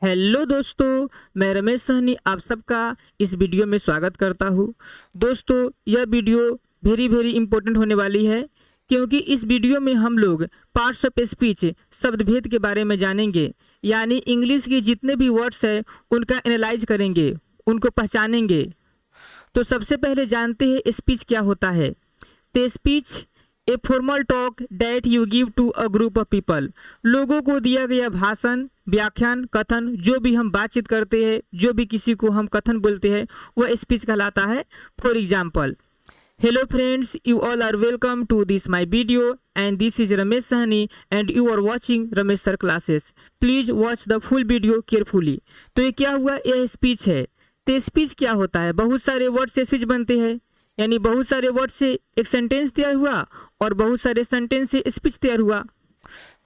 Hello दोस्तों, मैं रमेश सहनी आप सबका इस वीडियो में स्वागत करता हूँ। दोस्तों, यह वीडियो वेरी इंपॉर्टेंट होने वाली है क्योंकि इस वीडियो में हम लोग पार्ट्स ऑफ स्पीच शब्द भेद के बारे में जानेंगे। यानी इंग्लिश के जितने भी वर्ड्स हैं उनका एनालाइज करेंगे, उनको पहचानेंगे। तो सबसे पहले जानते हैं स्पीच क्या होता है। तो speech a formal talk that you give to a group of people. लोगों को दिया गया भाषण, व्याख्यान, कथन, जो भी हम बातचीत करते हैं, जो भी किसी को हम कथन बोलते हैं, वह स्पीच कहलाता है। For example, hello friends, you all are welcome to this my video and this is Ramesh Sahni and you are watching Ramesh sir classes. Please watch the full video carefully. तो ये क्या हुआ, यह स्पीच है। तो स्पीच क्या होता है, बहुत सारे वर्ड से स्पीच बनते हैं। यानी बहुत सारे वर्ड से एक सेंटेंस तैयार हुआ और बहुत सारे सेंटेंस से स्पीच तैयार हुआ।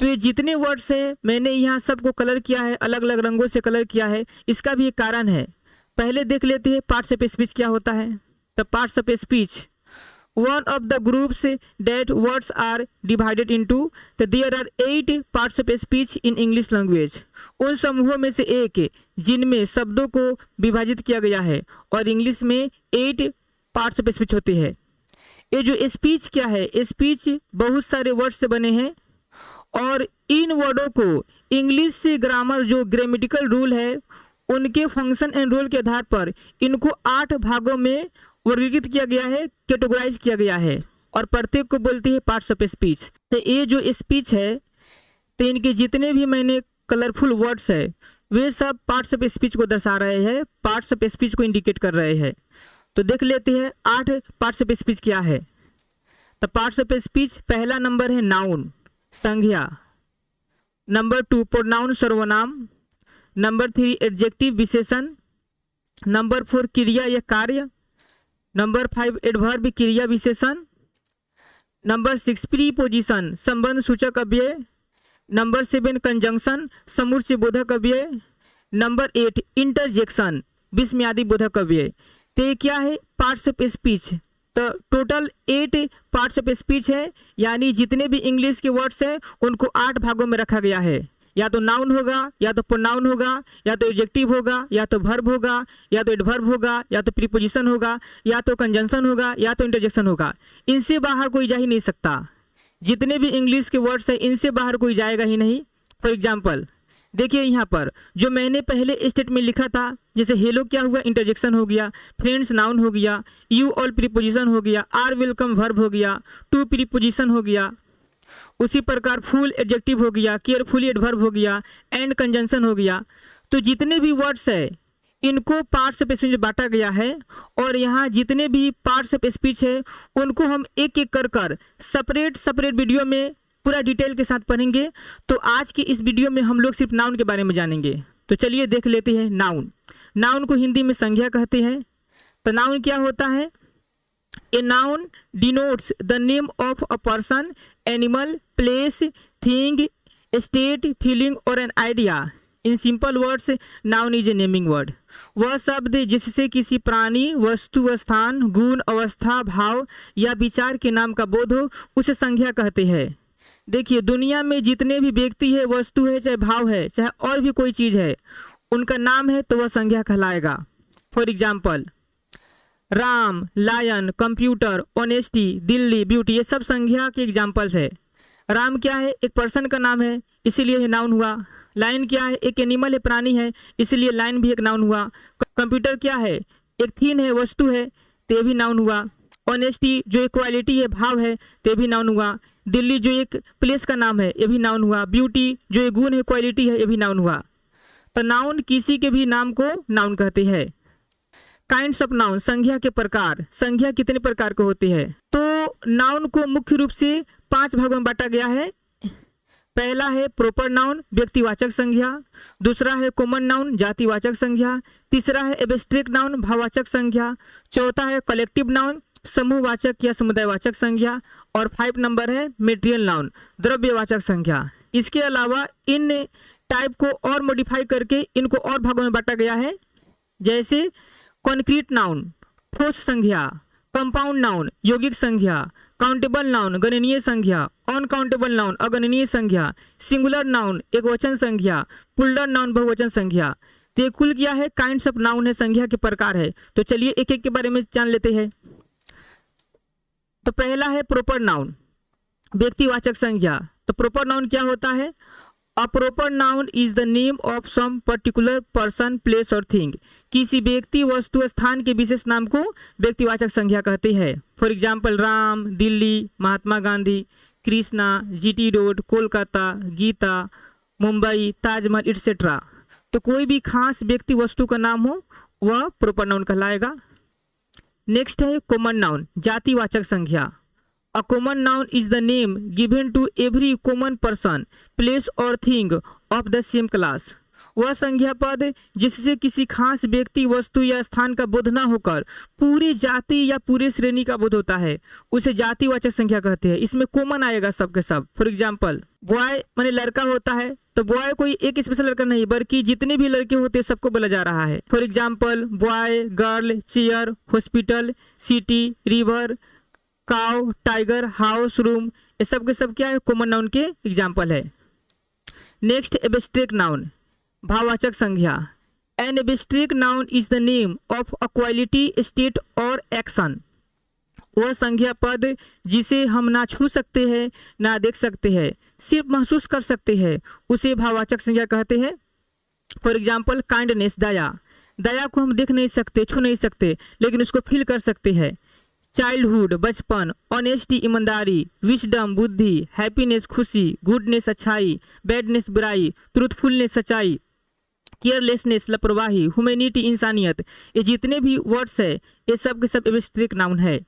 तो ये जितने वर्ड्स हैं मैंने यहाँ सबको कलर किया है, अलग अलग रंगों से कलर किया है। इसका भी एक कारण है। पहले देख लेते हैं पार्ट्स ऑफ स्पीच क्या होता है। The parts of speech, one of the groups that words are divided into. तो there are 8 parts of speech in English language. उन समूहों में से एक जिनमें शब्दों को विभाजित किया गया है और इंग्लिश में 8 पार्ट्स ऑफ स्पीच होते हैं। ये जो स्पीच क्या है, स्पीच बहुत सारे वर्ड से बने हैं और इन वर्डों को इंग्लिश से ग्रामर जो ग्रामेटिकल रूल है उनके फंक्शन एंड रोल के आधार पर इनको 8 भागों में वर्गीकृत किया गया है, कैटेगराइज किया गया है और प्रत्येक को बोलते हैं पार्ट्स ऑफ स्पीच। तो ये जो स्पीच है, तो इनके जितने भी मैंने कलरफुल वर्ड्स है वे सब पार्ट्स ऑफ स्पीच को दर्शा रहे हैं, पार्ट्स ऑफ स्पीच को इंडिकेट कर रहे हैं। तो देख लेते हैं 8 पार्ट्स ऑफ स्पीच क्या है। तो पार्ट्स ऑफ स्पीच, पहला नंबर है नाउन, संज्ञा। नंबर 2 प्रोनाउन, सर्वनाम। नंबर 3 एडजेक्टिव, विशेषण। नंबर 4 क्रिया या कार्य। नंबर 5 एडवर्ब, क्रिया विशेषण। नंबर 6 प्रीपोजिशन, संबंध सूचक अव्यय। नंबर 7 कंजंक्शन, समुच्चय बोधक अव्यय। नंबर 8 इंटरजेक्शन, विस्मयादि बोधक अव्यय। तो ये क्या है, पार्ट्स ऑफ स्पीच। तो टोटल 8 पार्ट्स ऑफ स्पीच है। यानी जितने भी इंग्लिश के वर्ड्स हैं उनको 8 भागों में रखा गया है। या तो नाउन होगा, या तो प्रोनाउन होगा, या तो एडजेक्टिव होगा, या तो वर्ब होगा, या तो एडवर्ब होगा, या तो प्रीपोजिशन होगा, या तो कंजंक्शन होगा, या तो इंटरजेक्शन होगा। इनसे बाहर कोई जा ही नहीं सकता। जितने भी इंग्लिश के वर्ड्स हैं इनसे बाहर कोई जाएगा ही नहीं। फॉर एग्जाम्पल देखिए, यहाँ पर जो मैंने पहले स्टेट में लिखा था, जैसे हेलो क्या हुआ, इंटरजेक्शन हो गया। फ्रेंड्स नाउन हो गया। यू ऑल प्रीपोजिशन हो गया। आर वेलकम वर्ब हो गया। टू प्रीपोजिशन हो गया। उसी प्रकार फुल एडजेक्टिव हो गया। केयरफुली एडवर्ब हो गया। एंड कंजंक्शन हो गया। तो जितने भी वर्ड्स है इनको पार्ट्स ऑफ स्पीच में बांटा गया है और यहाँ जितने भी पार्ट्स ऑफ स्पीच है उनको हम एक एक कर सेपरेट वीडियो में पूरा डिटेल के साथ पढ़ेंगे। तो आज की इस वीडियो में हम लोग सिर्फ नाउन के बारे में जानेंगे। तो चलिए देख लेते हैं नाउन। नाउन को हिंदी में संज्ञा कहते हैं। तो नाउन क्या होता है, a noun denotes the name of a person, animal, place, thing, state, feeling और an idea. In simple words, noun is a naming word. वह शब्द जिससे किसी प्राणी, वस्तु, स्थान, गुण, अवस्था, भाव या विचार के नाम का बोध हो उसे संज्ञा कहते हैं। देखिए, दुनिया में जितने भी व्यक्ति है, वस्तु है, चाहे भाव है, चाहे और भी कोई चीज़ है, उनका नाम है तो वह संज्ञा कहलाएगा। For example Ram, lion, computer, honesty, Delhi, beauty, ये सब संज्ञा के एग्जाम्पल्स है। राम क्या है, एक पर्सन का नाम है, इसीलिए ये नाउन हुआ। लायन क्या है, एक एनिमल है, प्राणी है, इसीलिए लायन भी एक नाउन हुआ। कंप्यूटर क्या है, एक थिंग है, वस्तु है, तो ये भी नाउन हुआ। ऑनेस्टी जो एक क्वालिटी है, भाव है, तो ये भी नाउन हुआ। दिल्ली जो एक प्लेस का नाम है, ये भी नाउन हुआ। ब्यूटी जो एक गुण है, क्वालिटी है, ये भी नाउन हुआ। तो नाउन किसी के भी नाम को नाउन कहते हैं। काइंड्स ऑफ नाउन, संज्ञा के प्रकार। संज्ञा कितने प्रकार के होते हैं, तो नाउन को मुख्य रूप से 5 भागों में बांटा गया है। पहला है प्रॉपर नाउन, व्यक्तिवाचक संज्ञा। दूसरा है कॉमन नाउन, जातिवाचक संज्ञा। तीसरा है एब्स्ट्रैक्ट नाउन, भाववाचक संज्ञा। चौथा है कलेक्टिव नाउन, समूहवाचक या समुदायवाचक संज्ञा। और 5 नंबर है मेटेरियल नाउन, द्रव्यवाचक संज्ञा। इसके अलावा इन टाइप को और मॉडिफाई करके इनको और भागों में बांटा गया है। जैसे कॉन्क्रीट नाउन, ठोस संज्ञा। कंपाउंड नाउन, यौगिक संज्ञा। काउंटेबल नाउन गणनीय संख्या, अनकाउंटेबल नाउन अगणनीय संख्या, सिंगुलर नाउन एकवचन संख्या, प्लूरल नाउन बहुवचन संख्या। तो ये कुल क्या है, काइंड्स ऑफ नाउन है, संख्या के प्रकार है। तो चलिए एक एक के बारे में जान लेते हैं। तो पहला है प्रॉपर नाउन, व्यक्तिवाचक संज्ञा। तो प्रॉपर नाउन क्या होता है? A proper noun is the name of some particular person, place और थिंग। किसी व्यक्ति, वस्तु, स्थान के विशेष नाम को व्यक्तिवाचक संज्ञा कहते हैं। For example Ram, Delhi, Mahatma Gandhi, Krishna, GT road, Kolkata, Gita, Mumbai, Taj Mahal etcetera. तो कोई भी खास व्यक्ति, वस्तु का नाम हो वह प्रॉपर नाउन कहलाएगा। नेक्स्ट है कॉमन नाउन, जातिवाचक संज्ञा। A common noun is the name given to every common person, place or thing of the same class. वह संज्ञा पद जिससे किसी खास व्यक्ति, वस्तु या स्थान का बोध न होकर पूरी जाति या पूरे श्रेणी का बोध होता है, उसे जातिवाचक संज्ञा कहते हैं। इसमें कॉमन आएगा सबके सब। फॉर एग्जाम्पल बॉय माने लड़का होता है, तो बॉय कोई एक स्पेशल लड़का नहीं, बल्कि जितने भी लड़के होते हैं सबको बोला जा रहा है। For example boy, girl, chair, hospital, city, river, cow, tiger, house, room, ये सब के सब क्या है, कॉमन नाउन के एग्जाम्पल है। नेक्स्ट एब्स्ट्रैक्ट नाउन, भाववाचक संज्ञा। An abstract noun is the name of a quality, state और एक्शन। वह संज्ञा पद जिसे हम ना छू सकते हैं, ना देख सकते हैं, सिर्फ महसूस कर सकते हैं, उसे भाववाचक संज्ञा कहते हैं। फॉर एग्जाम्पल काइंडनेस, दया। दया को हम देख नहीं सकते, छू नहीं सकते, लेकिन उसको फील कर सकते हैं। चाइल्डहुड, बचपन। ऑनेस्टी, ईमानदारी। विजडम, बुद्धि। हैप्पीनेस, खुशी। गुडनेस, अच्छाई। बैडनेस, बुराई। ट्रूथफुलनेस, सच्चाई। केयरलेसनेस, लापरवाही। ह्यूमैनिटी, इंसानियत। ये जितने भी वर्ड्स है ये सब के सब एब्स्ट्रैक्ट नाउन है।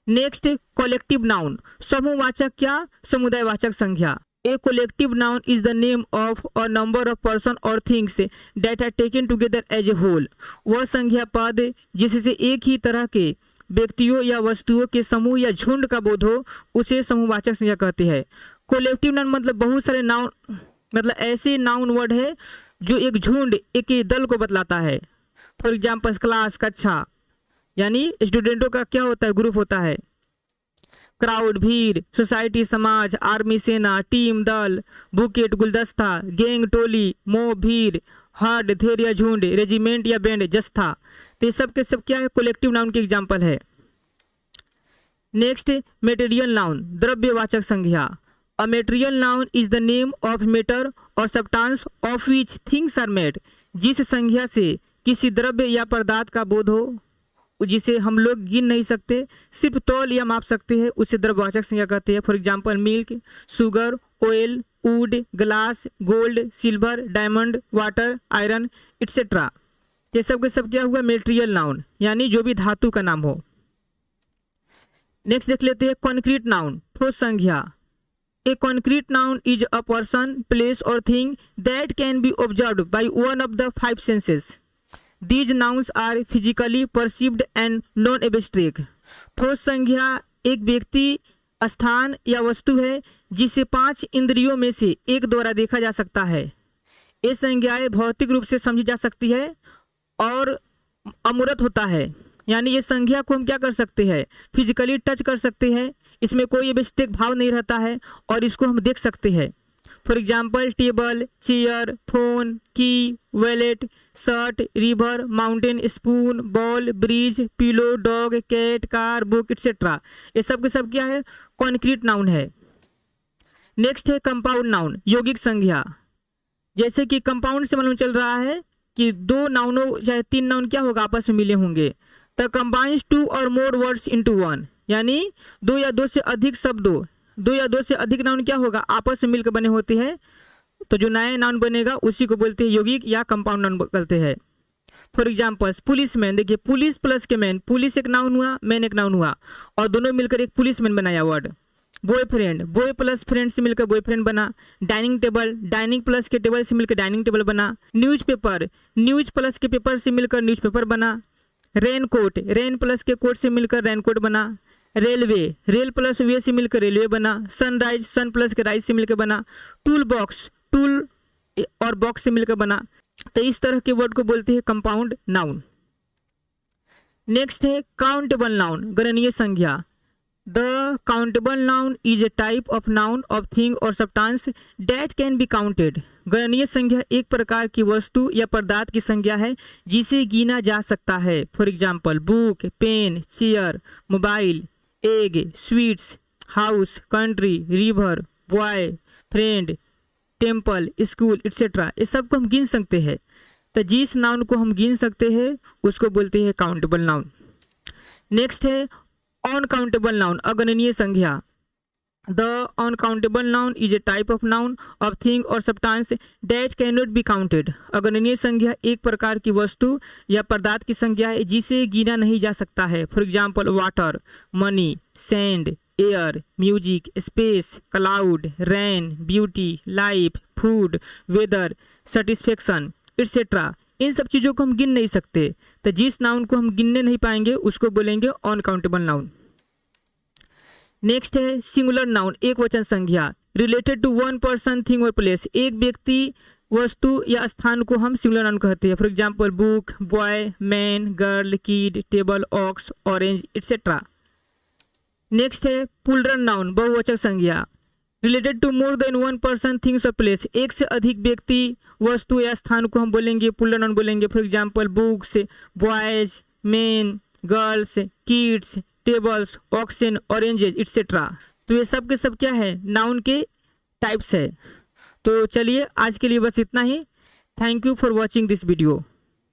नेक्स्ट कलेक्टिव नाउन, समूहवाचक या समुदायवाचक संज्ञा। A collective noun is the name of a number of person or things that are taken together as a whole. वह संज्ञा पद जिससे एक ही तरह के व्यक्तियों या वस्तुओं के समूह या झुंड का बोध हो, उसे समूहवाचक संज्ञा कहते हैं। कोलेक्टिव नाउन मतलब बहुत सारे नाउन, मतलब ऐसे नाउन वर्ड है जो एक झुंड, एक दल को बतलाता है। फॉर एग्जाम्पल क्लास, कक्षा, यानी स्टूडेंटों का क्या होता है, ग्रुप होता है। क्राउड, भीड़। सोसाइटी, समाज। आर्मी, सेना। टीम, दल। बुकेट, गुलदस्ता। गैंग, टोली। मोब, भीड़। हर्ड, धेर या झुंड। रेजिमेंट या बैंड, जत्था। तो ये सब के सब क्या है, कलेक्टिव नाउन के एग्जाम्पल है। नेक्स्ट मेटेरियल नाउन, द्रव्यवाचक संज्ञा। A material noun is the name of matter और substance of which things are made. जिस संज्ञा से किसी द्रव्य या पदार्थ का बोध हो, जिसे हम लोग गिन नहीं सकते, सिर्फ तौल या माप सकते हैं, उसे द्रव्यवाचक संज्ञा कहते हैं। For example milk, sugar, oil, would, glass, gold, silver, diamond, water, iron etcetera. ये सब के सब क्या हुआ, मेटेरियल नाउन, यानी जो भी धातु का नाम हो। नेक्स्ट देख लेते हैं कॉन्क्रीट नाउन, ठोस संज्ञा। A concrete noun is a person, place और thing that can be observed by one of the 5 senses. These nouns are physically perceived and non-abstract. ठोस संज्ञा एक व्यक्ति, स्थान या वस्तु है जिसे 5 इंद्रियों में से एक द्वारा देखा जा सकता है। ये संज्ञाएं भौतिक रूप से समझी जा सकती है और अमूर्त होता है, यानी ये संज्ञा को हम क्या कर सकते हैं, फिजिकली टच कर सकते हैं। इसमें कोई एब्स्ट्रैक्ट भाव नहीं रहता है और इसको हम देख सकते हैं। For example table, chair, phone, key, wallet, shirt, river, mountain, spoon, ball, bridge, pillow, dog, cat, car, book etcetera. ये सब के सब क्या है, कॉन्क्रीट नाउन है। नेक्स्ट है कंपाउंड नाउन, यौगिक संज्ञा। जैसे कि कंपाउंड से मालूम चल रहा है कि 2 नाउनों चाहे 3 नाउन क्या होगा, आपस में मिले होंगे। द कंबाइंस 2 और मोर वर्ड्स इनटू 1, यानी 2 या 2 से अधिक शब्दों, 2 या 2 से अधिक नाउन क्या होगा, आपस में मिलकर बने होते हैं। तो जो नया नाउन बनेगा उसी को बोलते हैं यौगिक या कंपाउंड नाउन बोलते हैं। फॉर एग्जाम्पल पुलिस मैन, देखिए पुलिस प्लस के मैन, पुलिस एक नाउन हुआ, मैन एक नाउन हुआ, और दोनों मिलकर एक पुलिस मैन बनाया word. Boyfriend, boy plus friend से मिलकर बॉयफ्रेंड बना। डाइनिंग टेबल, डाइनिंग प्लस के टेबल से मिलकर डाइनिंग टेबल बना। न्यूज़पेपर, न्यूज प्लस के पेपर से मिलकर न्यूज़पेपर बना। रेनकोट, रेन प्लस के कोट से मिलकर रेनकोट बना। रेलवे, रेल प्लस वे से मिलकर रेलवे बना। सनराइज, सन प्लस के राइज से मिलकर बना। टूल बॉक्स, टूल और बॉक्स से मिलकर बना। तो इस तरह के वर्ड को बोलते हैं कंपाउंड नाउन। नेक्स्ट है काउंटेबल नाउन, गणनीय संज्ञा। The countable noun is a type of noun of thing or substance that can be counted. गणनीय संज्ञा एक प्रकार की वस्तु या पदार्थ की संज्ञा है जिसे गिना जा सकता है. For example book, pen, chair, mobile, egg, sweets, house, country, river, boy, friend, temple, school etcetera. ये सब को हम गिन सकते हैं. तो जिस नाउन को हम गिन सकते हैं उसको बोलते हैं काउंटेबल नाउन. नेक्स्ट है अनकाउंटेबल नाउन, अगणनीय संज्ञा. The uncountable noun is a type of noun of thing और substance that can not be counted. अगणनीय संज्ञा एक प्रकार की वस्तु या पदार्थ की संज्ञा है जिसे गिना नहीं जा सकता है. For example water, money, sand, air, music, space, cloud, rain, beauty, life, food, weather, satisfaction etcetera. इन सब चीज़ों को हम गिन नहीं सकते. तो जिस नाउन को हम गिनने नहीं पाएंगे उसको बोलेंगे अनकाउंटेबल नाउन. नेक्स्ट है सिंगुलर नाउन, एक वचन संज्ञा. Related to one person, thing और प्लेस. एक व्यक्ति, वस्तु या स्थान को हम सिंगुलर नाउन कहते हैं. For example book, boy, man, girl, kid, table, ox, orange etcetera. Next है प्लूरल नाउन, बहुवचन संज्ञा. Related to more than one person, things और प्लेस. एक से अधिक व्यक्ति, वस्तु या स्थान को हम बोलेंगे प्लूरल नाउन बोलेंगे. For example books, boys, men, girls, kids, tables, oxen, oranges etcetera. तो ये सब के सब क्या है, नाउन के टाइप्स है. तो चलिए आज के लिए बस इतना ही. Thank you for watching this video.